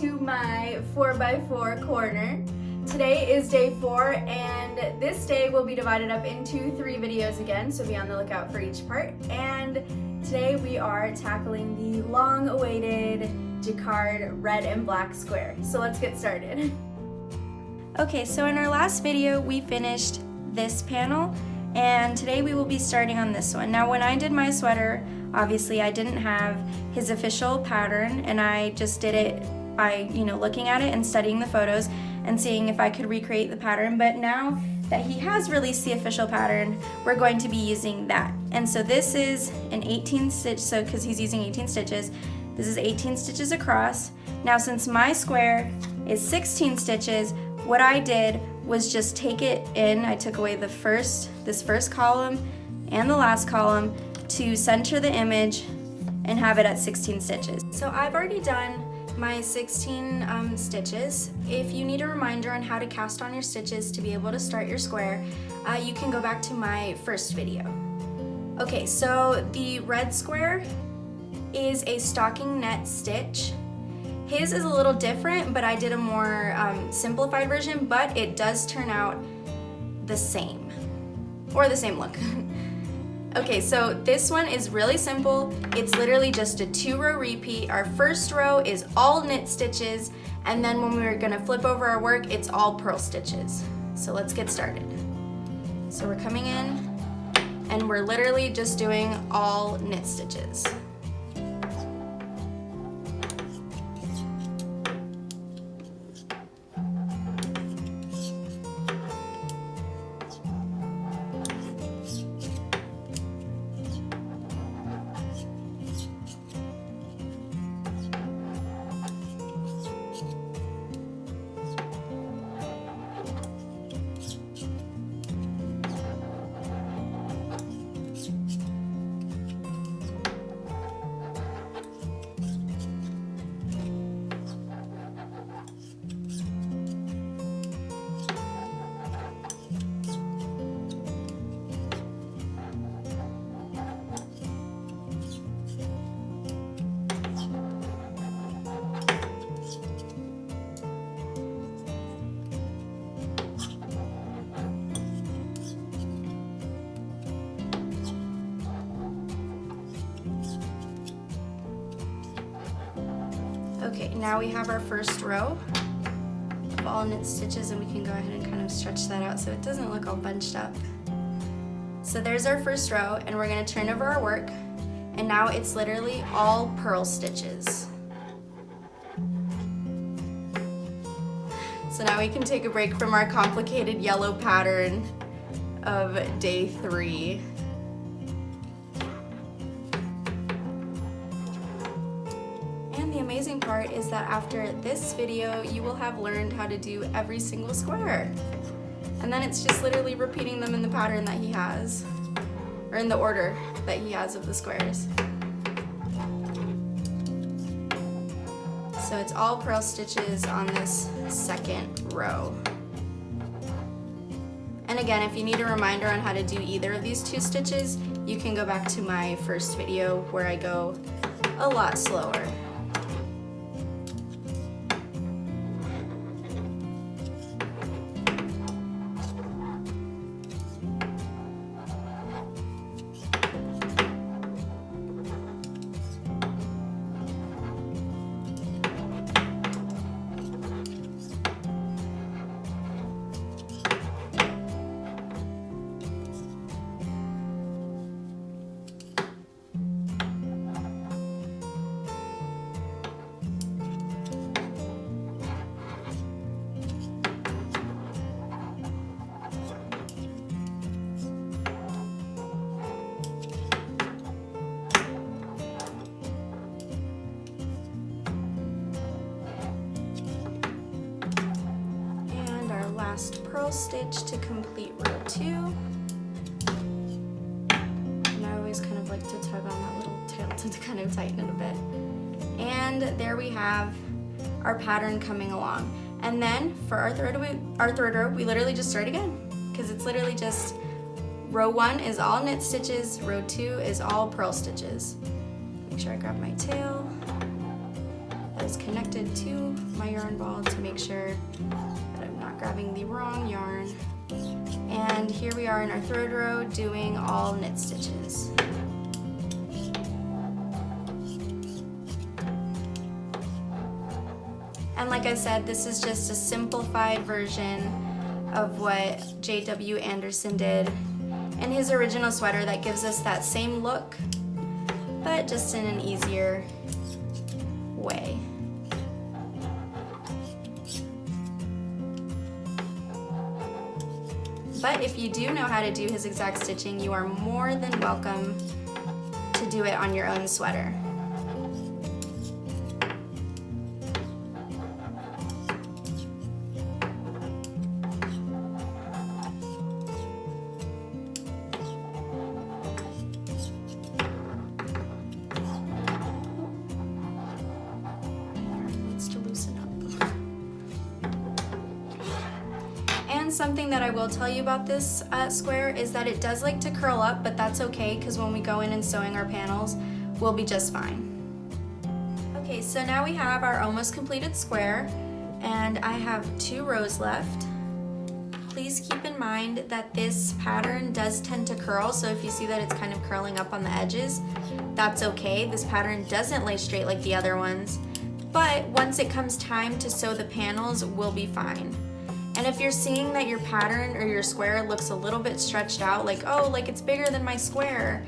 to my 4x4 corner. Today is day 4 and this day will be divided up into 3 videos again, so be on the lookout for each part. And today we are tackling the long-awaited Jacquard red and black square. So let's get started. Okay, so in our last video we finished this panel and today we will be starting on this one. Now when I did my sweater, obviously I didn't have his official pattern and I just did it by, looking at it and studying the photos and seeing if I could recreate the pattern. But now that he has released the official pattern, we're going to be using that. And so this is an 18 stitch, so because he's using 18 stitches, this is 18 stitches across. Now since my square is 16 stitches, what I did was just take it in. I took away this first column and the last column to center the image and have it at 16 stitches. So I've already done my 16 stitches. If you need a reminder on how to cast on your stitches to be able to start your square, you can go back to my first video. Okay, so the red square is a stocking net stitch. His is a little different, but I did a more simplified version, but it does turn out the same, or the same look. Okay, so this one is really simple. It's literally just a 2-row repeat. Our first row is all knit stitches, and then when we're gonna flip over our work, it's all purl stitches. So let's get started. So we're coming in, and we're literally just doing all knit stitches. Okay, now we have our first row of all knit stitches, and we can go ahead and kind of stretch that out so it doesn't look all bunched up. So there's our first row, and we're gonna turn over our work, and now it's literally all purl stitches. So now we can take a break from our complicated yellow pattern of day 3. The amazing part is that after this video, you will have learned how to do every single square. And then it's just literally repeating them in the pattern that he has, or in the order that he has of the squares. So it's all purl stitches on this second row. And again, if you need a reminder on how to do either of these 2 stitches, you can go back to my first video where I go a lot slower. Last purl stitch to complete row 2. And I always kind of like to tug on that little tail to kind of tighten it a bit. And there we have our pattern coming along. And then for our third row, we literally just start again, because it's literally just row 1 is all knit stitches, row 2 is all purl stitches. Make sure I grab my tail. is connected to my yarn ball to make sure that I'm not grabbing the wrong yarn. And here we are in our third row doing all knit stitches. And like I said, this is just a simplified version of what J.W. Anderson did in his original sweater that gives us that same look, but just in an easier way. But if you do know how to do his exact stitching, you are more than welcome to do it on your own sweater. Something that I will tell you about this square is that it does like to curl up, but that's okay because when we go in and sewing our panels, we'll be just fine. Okay, so now we have our almost completed square, and I have 2 rows left. Please keep in mind that this pattern does tend to curl, so if you see that it's kind of curling up on the edges, that's okay. This pattern doesn't lay straight like the other ones, but once it comes time to sew the panels, we'll be fine. And if you're seeing that your pattern or your square looks a little bit stretched out, like, oh, like it's bigger than my square,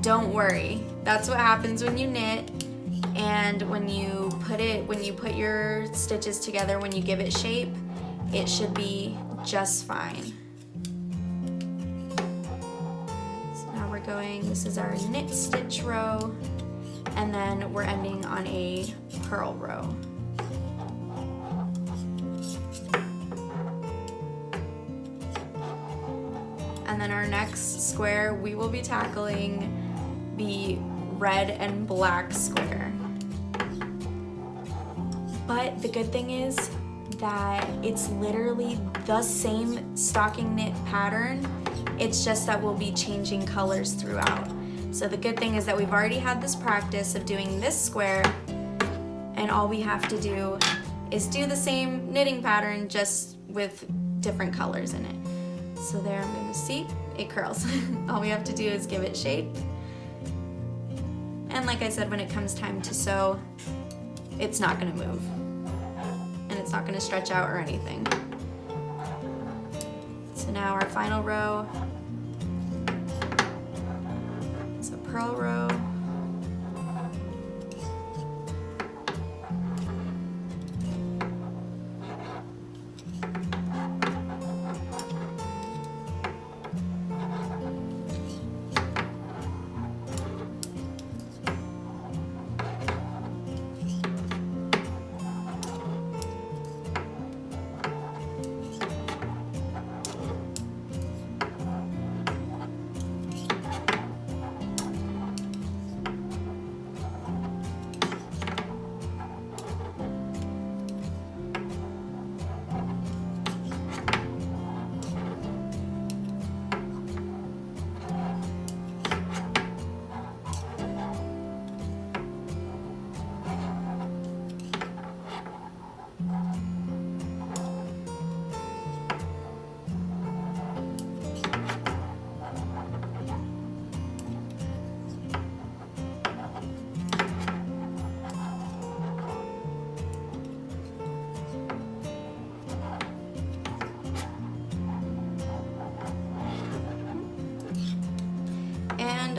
don't worry. That's what happens when you knit, and when you put your stitches together, when you give it shape, it should be just fine. So now we're going, this is our knit stitch row, and then we're ending on a purl row. And then our next square, we will be tackling the red and black square. But the good thing is that it's literally the same stocking knit pattern. It's just that we'll be changing colors throughout. So the good thing is that we've already had this practice of doing this square, and all we have to do is do the same knitting pattern just with different colors in it. So there, I'm gonna see, it curls. All we have to do is give it shape. And like I said, when it comes time to sew, it's not gonna move. And it's not gonna stretch out or anything. So now our final row is a purl row.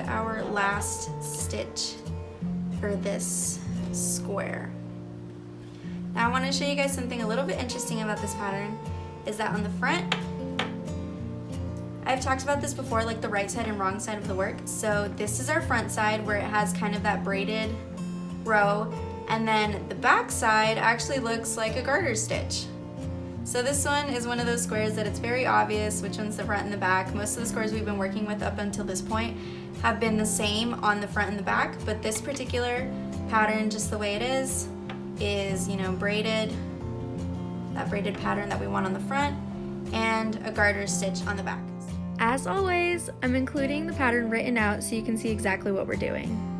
Our last stitch for this square. Now I want to show you guys something a little bit interesting about this pattern, is that on the front, I've talked about this before, like the right side and wrong side of the work. So this is our front side where it has kind of that braided row, and then the back side actually looks like a garter stitch. So this one is one of those squares that it's very obvious which one's the front and the back. Most of the squares we've been working with up until this point have been the same on the front and the back, but this particular pattern, just the way it is, you know, braided, that braided pattern that we want on the front, and a garter stitch on the back. As always, I'm including the pattern written out so you can see exactly what we're doing.